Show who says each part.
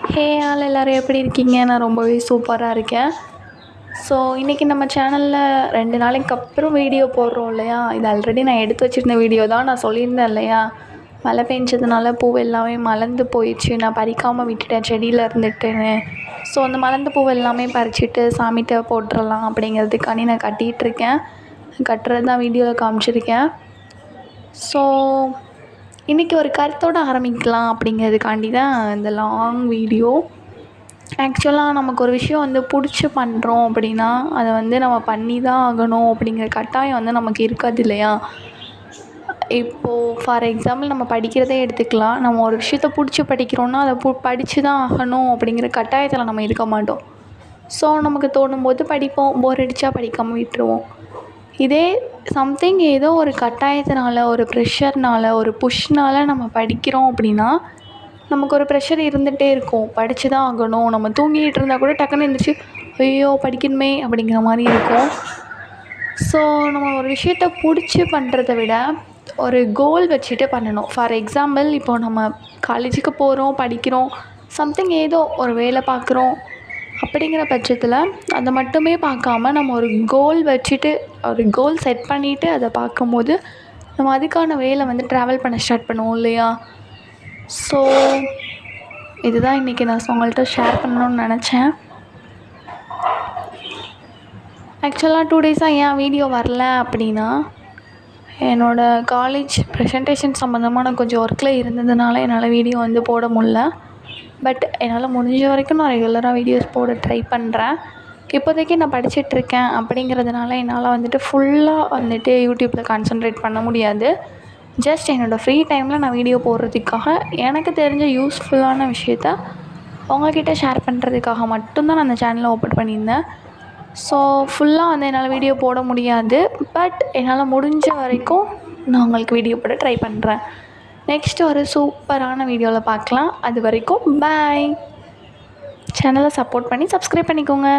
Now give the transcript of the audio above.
Speaker 1: Hey all எல்லோரும் எப்படி இருக்கீங்க? நான் ரொம்பவே சூப்பராக இருக்கேன். ஸோ இன்றைக்கி நம்ம சேனலில் 2 நாளைக்கு அப்புறம் வீடியோ போடுறோம் இல்லையா? இது ஆல்ரெடி நான் எடுத்து வச்சுருந்த வீடியோ தான். நான் சொல்லியிருந்தேன் இல்லையா, மழை பெஞ்சதுனால பூ எல்லாமே மலர்ந்து போயிடுச்சு, நான் பறிக்காமல் விட்டுட்டேன் செடியில் இருந்துட்டுன்னு. ஸோ அந்த மலர்ந்த பூ எல்லாமே பறிச்சுட்டு சாமிகிட்ட போட்டுடலாம் அப்படிங்கிறதுக்காண்டி நான் கட்டிகிட்ருக்கேன். கட்டுறது தான் வீடியோவில் காமிச்சிருக்கேன். ஸோ இன்றைக்கி ஒரு கருத்தோடு ஆரம்பிக்கலாம் அப்படிங்கிறதுக்காண்டி தான் இந்த லாங் வீடியோ. ஆக்சுவலாக நமக்கு ஒரு விஷயம் பிடிச்சி பண்ணுறோம் அப்படின்னா அதை நம்ம பண்ணி தான் ஆகணும் அப்படிங்கிற கட்டாயம் நமக்கு இருக்காது இல்லையா? இப்போது ஃபார் எக்ஸாம்பிள் நம்ம படிக்கிறதே எடுத்துக்கலாம். நம்ம ஒரு விஷயத்த பிடிச்சி படிக்கிறோன்னா அதை படித்து தான் ஆகணும் அப்படிங்கிற கட்டாயத்தில் நம்ம இருக்க மாட்டோம். ஸோ நமக்கு தோணும்போது படிப்போம், போர் அடித்தா படிக்காமல் விட்டுருவோம். இதே சம்திங் ஏதோ ஒரு கட்டாயத்தினால, ஒரு ப்ரெஷர்னால், ஒரு புஷ்னால் நம்ம படிக்கிறோம் அப்படின்னா நமக்கு ஒரு ப்ரெஷர் இருந்துகிட்டே இருக்கும். படித்து தான் ஆகணும். நம்ம தூங்கிட்டு இருந்தால் கூட டக்குன்னு எழுந்திரிச்சி ஐயோ படிக்கணுமே அப்படிங்கிற மாதிரி இருக்கும். ஸோ நம்ம ஒரு விஷயத்த பிடிச்சி பண்ணுறத விட ஒரு கோல் வச்சுட்டு பண்ணணும். ஃபார் எக்ஸாம்பிள் இப்போது நம்ம காலேஜுக்கு போகிறோம், படிக்கிறோம், சம்திங் ஏதோ ஒரு வேலை பார்க்குறோம் அப்படிங்கிற பட்சத்தில் அதை மட்டுமே பார்க்காம நம்ம ஒரு கோல் வச்சுட்டு, ஒரு கோல் செட் பண்ணிவிட்டு அதை பார்க்கும்போது நம்ம அதுக்கான வேலை ட்ராவல் பண்ண ஸ்டார்ட் பண்ணுவோம் இல்லையா? ஸோ இதுதான் இன்றைக்கி நான் உங்கள்கிட்ட ஷேர் பண்ணணும்னு நினச்சேன். ஆக்சுவலாக 2 டேஸாக ஏன் வீடியோ வரல அப்படின்னா, என்னோடய காலேஜ் ப்ரெசன்டேஷன் சம்மந்தமான கொஞ்சம் ஒர்க்கில் இருந்ததுனால என்னால் வீடியோ போட முடில. பட் என்னால் முடிஞ்ச வரைக்கும் நான் ரெகுலராக வீடியோஸ் போட ட்ரை பண்ணுறேன். இப்போதைக்கு நான் படிச்சிட்ருக்கேன் அப்படிங்கிறதுனால என்னால் ஃபுல்லாக யூடியூப்பில் கான்சன்ட்ரேட் பண்ண முடியாது. ஜஸ்ட் என்னோடய ஃப்ரீ டைமில் நான் வீடியோ போடுறதுக்காக எனக்கு தெரிஞ்ச யூஸ்ஃபுல்லான விஷயத்த உங்கள்கிட்ட ஷேர் பண்ணுறதுக்காக மட்டும்தான் நான் அந்த சேனலை ஓப்பன் பண்ணியிருந்தேன். ஸோ ஃபுல்லாக என்னால் வீடியோ போட முடியாது. பட் என்னால் முடிஞ்ச வரைக்கும் நான் உங்களுக்கு வீடியோ போட ட்ரை பண்ணுறேன். நெக்ஸ்ட்டு ஒரு சூப்பரான வீடியோவில் பார்க்கலாம். அது வரைக்கும் பாய். சேனலை சப்போர்ட் பண்ணி சப்ஸ்கிரைப் பண்ணிக்கோங்க.